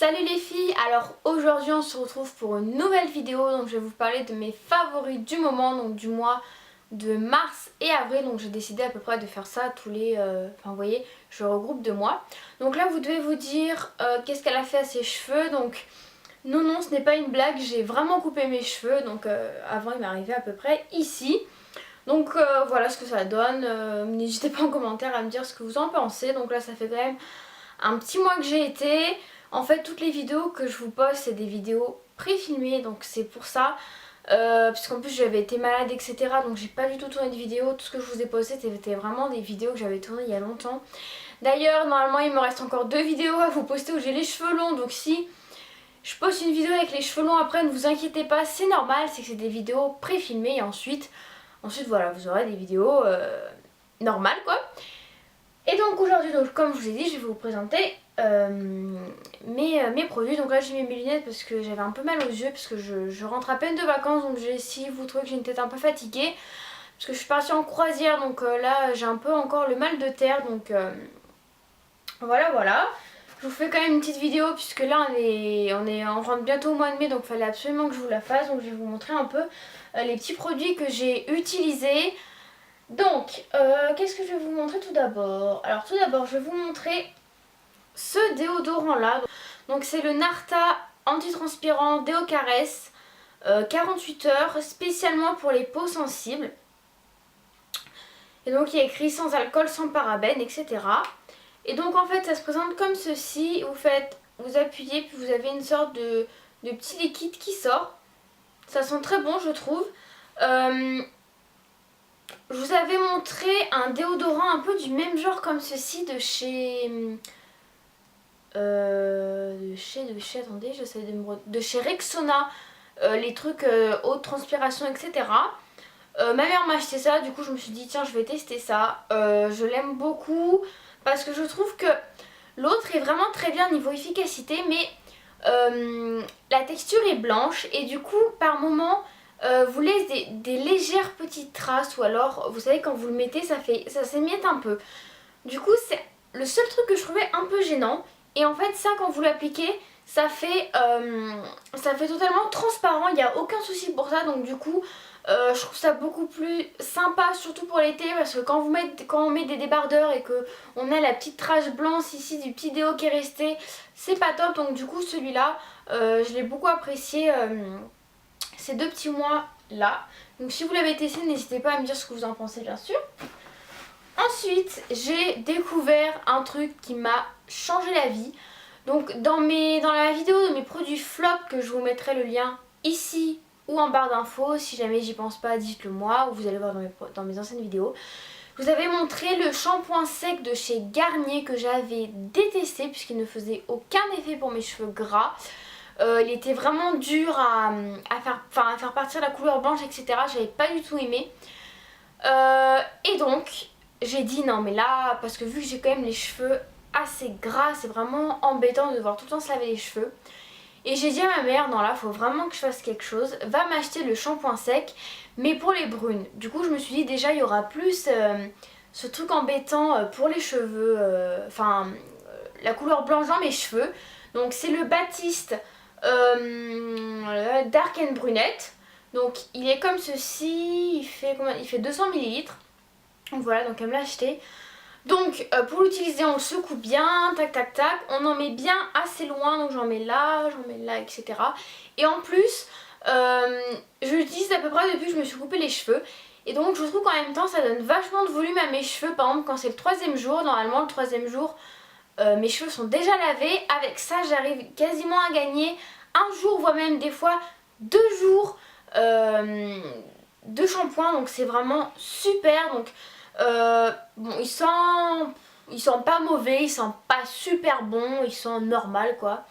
Salut les filles, alors aujourd'hui on se retrouve pour une nouvelle vidéo. Donc je vais vous parler de mes favoris du moment, donc du mois de mars et avril. Donc j'ai décidé à peu près de faire ça tous les... Enfin vous voyez, je regroupe 2 mois. Donc là vous devez vous dire qu'est-ce qu'elle a fait à ses cheveux. Donc non, ce n'est pas une blague, j'ai vraiment coupé mes cheveux. Donc avant il m'arrivait à peu près ici. Donc voilà ce que ça donne. N'hésitez pas en commentaire à me dire ce que vous en pensez. Donc là ça fait quand même un petit mois que j'ai été. En fait toutes les vidéos que je vous poste c'est des vidéos pré-filmées, donc c'est pour ça. Puisqu'en plus j'avais été malade etc, donc j'ai pas du tout tourné de vidéos. Tout ce que je vous ai posté c'était vraiment des vidéos que j'avais tournées il y a longtemps. D'ailleurs normalement il me reste encore 2 vidéos à vous poster où j'ai les cheveux longs, donc si je poste une vidéo avec les cheveux longs après ne vous inquiétez pas, c'est normal, c'est que c'est des vidéos pré-filmées et ensuite voilà vous aurez des vidéos normales quoi. Et donc aujourd'hui, donc, comme je vous ai dit, je vais vous présenter mes produits. Donc là j'ai mis mes lunettes parce que j'avais un peu mal aux yeux, parce que je rentre à peine de vacances. Donc si vous trouvez que j'ai une tête un peu fatiguée, parce que je suis partie en croisière, donc là j'ai un peu encore le mal de terre. Donc voilà. Je vous fais quand même une petite vidéo puisque là on rentre bientôt au mois de mai, donc il fallait absolument que je vous la fasse. Donc je vais vous montrer un peu les petits produits que j'ai utilisés. Donc, qu'est-ce que je vais vous montrer tout d'abord? Alors tout d'abord, je vais vous montrer ce déodorant là. Donc c'est le Narta Antitranspirant Déo Caresse 48 heures, spécialement pour les peaux sensibles. Et donc il y a écrit sans alcool, sans parabènes, etc. Et donc en fait ça se présente comme ceci. Vous appuyez, puis vous avez une sorte de petit liquide qui sort. Ça sent très bon je trouve. Je vous avais montré un déodorant un peu du même genre comme ceci de chez... attendez, j'essaie de chez Rexona, les trucs haute transpiration, etc. Ma mère m'a acheté ça, du coup je me suis dit tiens je vais tester ça. Je l'aime beaucoup parce que je trouve que l'autre est vraiment très bien niveau efficacité, mais la texture est blanche et du coup par moment... vous laisse des légères petites traces, ou alors vous savez quand vous le mettez ça s'émiette un peu. Du coup c'est le seul truc que je trouvais un peu gênant. Et en fait ça quand vous l'appliquez ça fait totalement transparent, il n'y a aucun souci pour ça. Donc du coup je trouve ça beaucoup plus sympa, surtout pour l'été, parce que quand on met des débardeurs et que on a la petite trace blanche ici du petit déo qui est resté, c'est pas top. Donc du coup celui-là je l'ai beaucoup apprécié ces 2 petits mois là. Donc si vous l'avez testé n'hésitez pas à me dire ce que vous en pensez bien sûr. Ensuite j'ai découvert un truc qui m'a changé la vie. Donc dans la vidéo de mes produits flop, que je vous mettrai le lien ici ou en barre d'infos, si jamais j'y pense pas dites-le moi, ou vous allez voir dans mes anciennes vidéos. Je vous avais montré le shampoing sec de chez Garnier que j'avais détesté puisqu'il ne faisait aucun effet pour mes cheveux gras. Il était vraiment dur à faire partir la couleur blanche, etc. J'avais pas du tout aimé. Et donc j'ai dit non mais là, parce que vu que j'ai quand même les cheveux assez gras, c'est vraiment embêtant de devoir tout le temps se laver les cheveux. Et j'ai dit à ma mère non là faut vraiment que je fasse quelque chose, va m'acheter le shampoing sec mais pour les brunes. Du coup je me suis dit déjà il y aura plus ce truc embêtant pour les cheveux, la couleur blanche dans mes cheveux. Donc c'est le Baptiste Dark and Brunette. Donc il est comme ceci, il fait 200 ml. Donc voilà, donc elle me l'a acheté. Donc pour l'utiliser on le secoue bien, tac tac tac, on en met bien assez loin, donc j'en mets là, etc. Et en plus je l'utilise à peu près depuis que je me suis coupé les cheveux. Et donc je trouve qu'en même temps ça donne vachement de volume à mes cheveux. Par exemple quand c'est le 3e jour, normalement le 3e jour mes cheveux sont déjà lavés. Avec ça j'arrive quasiment à gagner un jour, voire même des fois 2 jours de shampoing. Donc c'est vraiment super. Donc bon, il sent pas mauvais, il sent pas super bon, il sent normal quoi.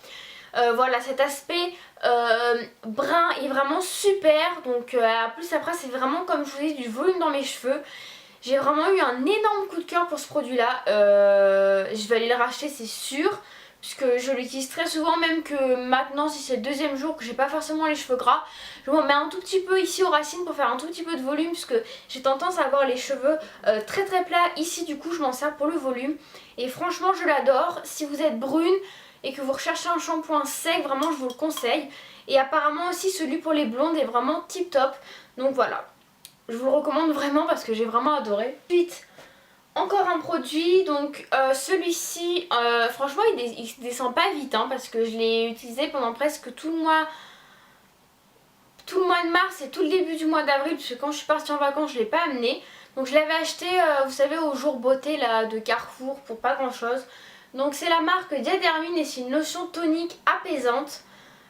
Voilà, cet aspect brun est vraiment super. Donc plus après c'est vraiment comme je vous dis du volume dans mes cheveux. J'ai vraiment eu un énorme coup de cœur pour ce produit là. Je vais aller le racheter c'est sûr. puisque je l'utilise très souvent, même que maintenant si c'est le deuxième jour que j'ai pas forcément les cheveux gras, je m'en mets un tout petit peu ici aux racines pour faire un tout petit peu de volume, puisque j'ai tendance à avoir les cheveux très très plats ici, du coup je m'en sers pour le volume et franchement je l'adore. Si vous êtes brune et que vous recherchez un shampoing sec, vraiment je vous le conseille. Et apparemment aussi celui pour les blondes est vraiment tip top, donc voilà, je vous le recommande vraiment parce que j'ai vraiment adoré. Ensuite, encore un produit, donc celui-ci, franchement il descend pas vite hein, parce que je l'ai utilisé pendant presque tout le mois de mars et tout le début du mois d'avril, puisque quand je suis partie en vacances je l'ai pas amené. Donc je l'avais acheté, vous savez, au jour beauté là de Carrefour pour pas grand chose. Donc c'est la marque Diadermine et c'est une lotion tonique apaisante.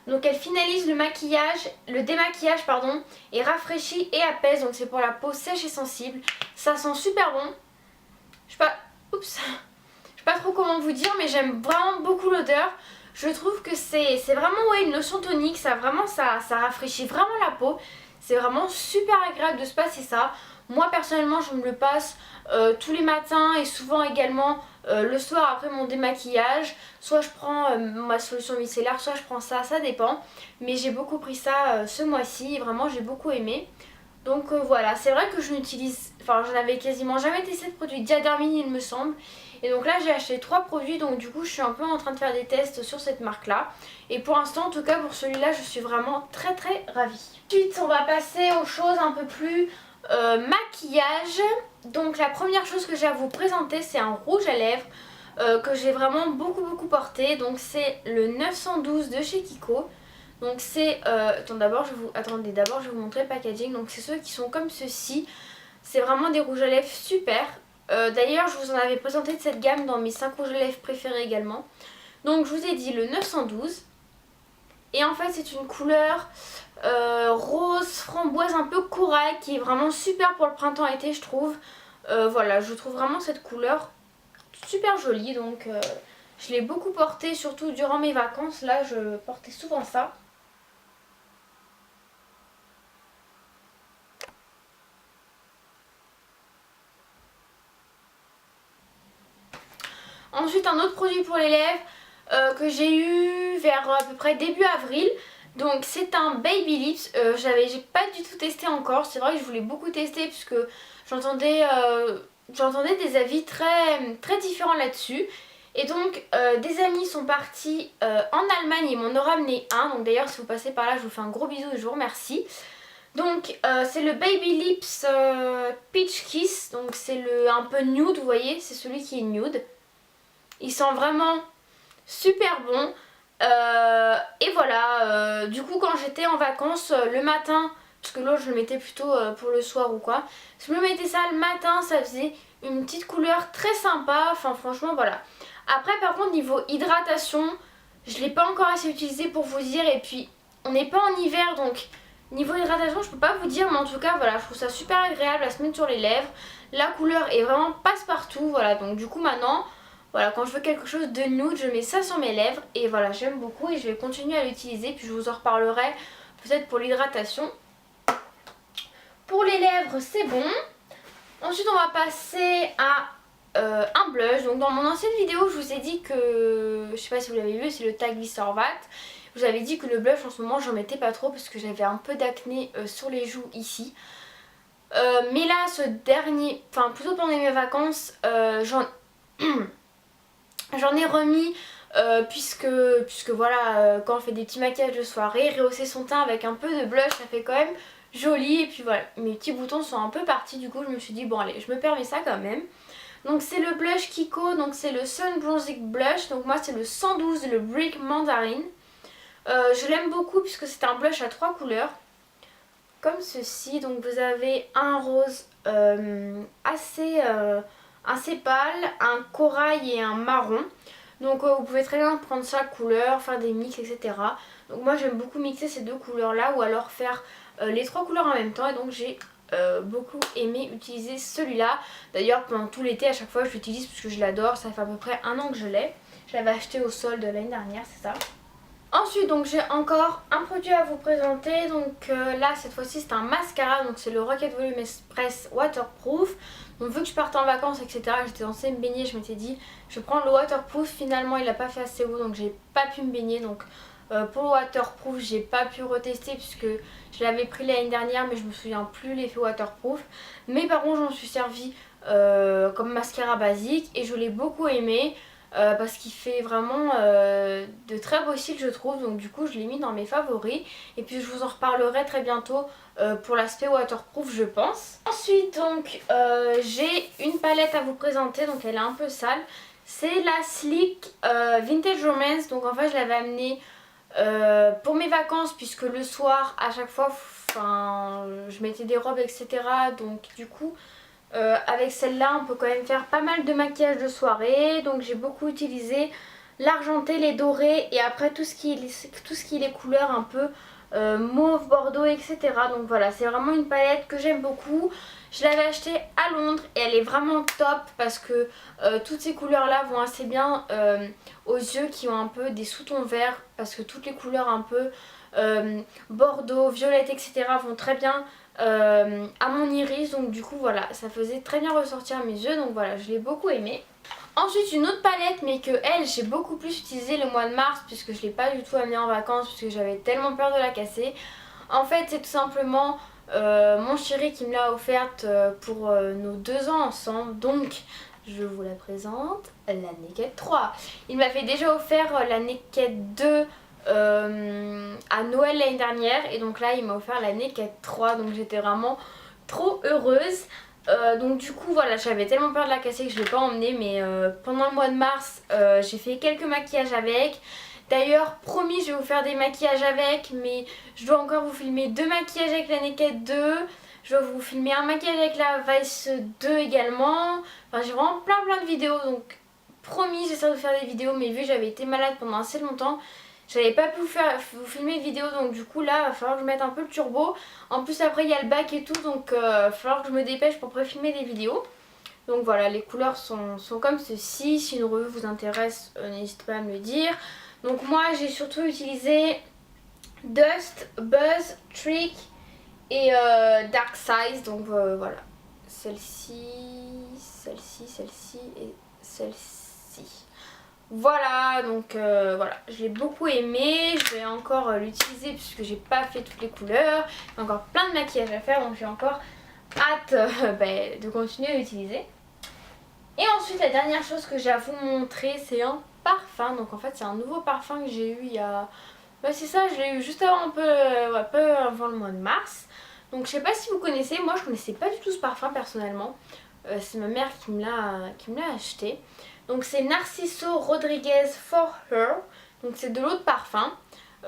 Donc elle finalise le démaquillage pardon, et rafraîchit et apaise, donc c'est pour la peau sèche et sensible. Ça sent super bon. Je sais pas, oups, je sais pas trop comment vous dire, mais j'aime vraiment beaucoup l'odeur. Je trouve que c'est vraiment ouais, une lotion tonique, ça rafraîchit vraiment la peau. C'est vraiment super agréable de se passer ça. Moi personnellement je me le passe tous les matins et souvent également le soir après mon démaquillage. Soit je prends ma solution micellaire, soit je prends ça, ça dépend. Mais j'ai beaucoup pris ça ce mois-ci et vraiment j'ai beaucoup aimé. Donc voilà, c'est vrai que je n'utilise, enfin je n'avais quasiment jamais testé de produit Diadermine il me semble. Et donc là j'ai acheté 3 produits, donc du coup je suis un peu en train de faire des tests sur cette marque là. Et pour l'instant en tout cas pour celui-là je suis vraiment très très ravie. Ensuite on va passer aux choses un peu plus maquillage. Donc la première chose que j'ai à vous présenter c'est un rouge à lèvres que j'ai vraiment beaucoup porté. Donc c'est le 912 de chez Kiko. Donc c'est, d'abord je vais vous montrer le packaging. Donc c'est ceux qui sont comme ceci. C'est vraiment des rouges à lèvres super. D'ailleurs je vous en avais présenté de cette gamme dans mes 5 rouges à lèvres préférés également. Donc je vous ai dit le 912. Et en fait c'est une couleur rose framboise un peu corail qui est vraiment super pour le printemps-été je trouve. Voilà, je trouve vraiment cette couleur super jolie. Donc je l'ai beaucoup porté surtout durant mes vacances. Là je portais souvent ça. Ensuite un autre produit pour les lèvres que j'ai eu vers à peu près début avril. Donc c'est un Baby Lips, j'ai pas du tout testé encore. C'est vrai que je voulais beaucoup tester puisque j'entendais des avis très différents là-dessus. Et donc des amis sont partis en Allemagne et m'en ont ramené un. Donc d'ailleurs si vous passez par là je vous fais un gros bisou et je vous remercie. Donc c'est le Baby Lips Peach Kiss. Donc c'est un peu nude, vous voyez, c'est celui qui est nude. Il sent vraiment super bon. Et voilà, du coup quand j'étais en vacances le matin, parce que l'autre je le mettais plutôt pour le soir ou quoi, je me mettais ça le matin, ça faisait une petite couleur très sympa, enfin franchement voilà. Après par contre niveau hydratation, je l'ai pas encore assez utilisé pour vous dire, et puis on n'est pas en hiver donc niveau hydratation je peux pas vous dire, mais en tout cas voilà, je trouve ça super agréable à se mettre sur les lèvres. La couleur est vraiment passe-partout, voilà, donc du coup maintenant... Voilà, quand je veux quelque chose de nude, je mets ça sur mes lèvres et voilà, j'aime beaucoup et je vais continuer à l'utiliser, puis je vous en reparlerai peut-être pour l'hydratation. Pour les lèvres, c'est bon. Ensuite, on va passer à un blush. Donc dans mon ancienne vidéo, je vous ai dit que, je sais pas si vous l'avez vu, c'est le Tag Glistervat. Je vous avais dit que le blush en ce moment, j'en mettais pas trop parce que j'avais un peu d'acné sur les joues ici. Mais là, ce dernier, enfin plutôt pendant mes vacances, J'en ai remis puisque voilà, quand on fait des petits maquillages de soirée, rehausser son teint avec un peu de blush, ça fait quand même joli. Et puis voilà, mes petits boutons sont un peu partis, du coup je me suis dit bon allez, je me permets ça quand même. Donc c'est le blush Kiko, donc c'est le Sun Bronzing Blush, donc moi c'est le 112, le Brick Mandarin. Je l'aime beaucoup puisque c'est un blush à 3 couleurs, comme ceci. Donc vous avez un rose assez pâle, un corail et un marron. Donc vous pouvez très bien prendre chaque couleur, faire des mix, etc. Donc moi j'aime beaucoup mixer ces deux couleurs là, ou alors faire les 3 couleurs en même temps. Et donc j'ai beaucoup aimé utiliser celui-là. D'ailleurs pendant tout l'été à chaque fois je l'utilise parce que je l'adore. Ça fait à peu près 1 an que je l'ai. Je l'avais acheté au solde l'année dernière, c'est ça. Ensuite donc j'ai encore un produit à vous présenter, donc là cette fois-ci c'est un mascara, donc c'est le Rocket Volume Express Waterproof. Donc vu que je partais en vacances etc, j'étais censée me baigner, je m'étais dit je vais prendre le waterproof, finalement il a pas fait assez haut donc j'ai pas pu me baigner. Donc pour le waterproof j'ai pas pu retester puisque je l'avais pris l'année dernière mais je me souviens plus l'effet waterproof. Mais par contre j'en suis servi comme mascara basique et je l'ai beaucoup aimé. Parce qu'il fait vraiment de très beaux cils je trouve, donc du coup je l'ai mis dans mes favoris et puis je vous en reparlerai très bientôt pour l'aspect waterproof je pense. Ensuite donc j'ai une palette à vous présenter, donc elle est un peu sale, c'est la Sleek Vintage Romance. Donc en fait je l'avais amenée pour mes vacances puisque le soir à chaque fois je mettais des robes etc, donc du coup avec celle-là on peut quand même faire pas mal de maquillage de soirée. Donc j'ai beaucoup utilisé l'argenté, les dorés et après tout ce qui est les couleurs un peu mauve, bordeaux etc. Donc voilà, c'est vraiment une palette que j'aime beaucoup. Je l'avais achetée à Londres et elle est vraiment top parce que toutes ces couleurs là vont assez bien aux yeux qui ont un peu des sous-tons verts, parce que toutes les couleurs un peu bordeaux, violette etc vont très bien à mon iris. Donc du coup voilà, ça faisait très bien ressortir mes yeux, donc voilà, je l'ai beaucoup aimé. Ensuite une autre palette mais que elle j'ai beaucoup plus utilisé le mois de mars puisque je l'ai pas du tout amenée en vacances puisque j'avais tellement peur de la casser. En fait c'est tout simplement mon chéri qui me l'a offerte pour nos 2 ans ensemble, donc je vous la présente, la Naked 3. Il m'avait déjà offert la Naked 2 à Noël l'année dernière et donc là il m'a offert la Naked 3, donc j'étais vraiment trop heureuse. Donc du coup voilà, j'avais tellement peur de la casser que je ne l'ai pas emmenée, mais pendant le mois de mars j'ai fait quelques maquillages avec. D'ailleurs promis je vais vous faire des maquillages avec, mais je dois encore vous filmer 2 maquillages avec la Naked 2. Je vais vous filmer un maquillage avec la Vice 2 également. Enfin j'ai vraiment plein de vidéos, donc promis j'essaie de faire des vidéos, mais vu que j'avais été malade pendant assez longtemps j'avais pas pu vous filmer de vidéo, donc du coup là il va falloir que je mette un peu le turbo. En plus après il y a le bac et tout, donc il va falloir que je me dépêche pour pré-filmer des vidéos. Donc voilà, les couleurs sont comme ceci. Si une revue vous intéresse n'hésitez pas à me le dire. Donc moi j'ai surtout utilisé Dust, Buzz, Trick et Dark Size. Donc voilà, celle-ci et celle-ci. Voilà, donc voilà, je l'ai beaucoup aimé. Je vais encore l'utiliser puisque j'ai pas fait toutes les couleurs. Il y a encore plein de maquillage à faire, donc j'ai encore hâte de continuer à l'utiliser. Et ensuite la dernière chose que j'ai à vous montrer, c'est un parfum. Donc en fait c'est un nouveau parfum que j'ai eu il y a... c'est ça, je l'ai eu juste avant, un peu avant le mois de mars. Donc je sais pas si vous connaissez, moi je connaissais pas du tout ce parfum personnellement. C'est ma mère qui me l'a acheté. Donc c'est Narciso Rodriguez For Her. Donc c'est de l'eau de parfum.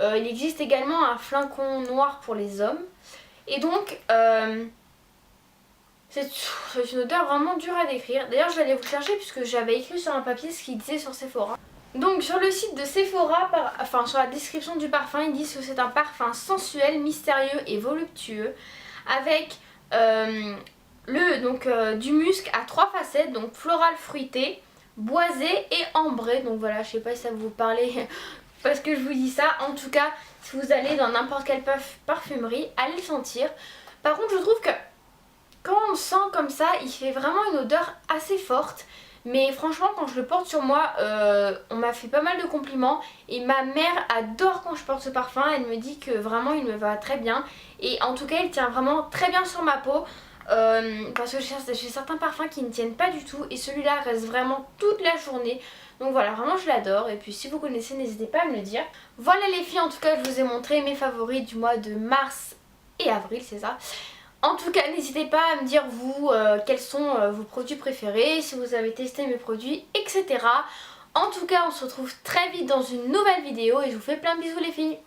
Il existe également un flacon noir pour les hommes. Et donc c'est une odeur vraiment dure à décrire. D'ailleurs je vais aller vous chercher puisque j'avais écrit sur un papier ce qu'il disait sur Sephora. Donc sur le site de Sephora, sur la description du parfum, ils disent que c'est un parfum sensuel, mystérieux et voluptueux avec du musc à 3 facettes, donc floral fruité, boisé et ambré. Donc voilà, je sais pas si ça vous parlait parce que je vous dis ça. En tout cas, si vous allez dans n'importe quelle parfumerie, allez le sentir. Par contre, je trouve que quand on le sent comme ça, il fait vraiment une odeur assez forte. Mais franchement quand je le porte sur moi, on m'a fait pas mal de compliments. Et ma mère adore quand je porte ce parfum. Elle me dit que vraiment il me va très bien. Et en tout cas il tient vraiment très bien sur ma peau. Parce que j'ai certains parfums qui ne tiennent pas du tout. Et celui-là reste vraiment toute la journée. Donc voilà, vraiment je l'adore. Et puis si vous connaissez, n'hésitez pas à me le dire. Voilà les filles, en tout cas je vous ai montré mes favoris du mois de mars et avril, c'est ça. En tout cas n'hésitez pas à me dire vous quels sont vos produits préférés, si vous avez testé mes produits, etc. En tout cas on se retrouve très vite dans une nouvelle vidéo et je vous fais plein de bisous les filles.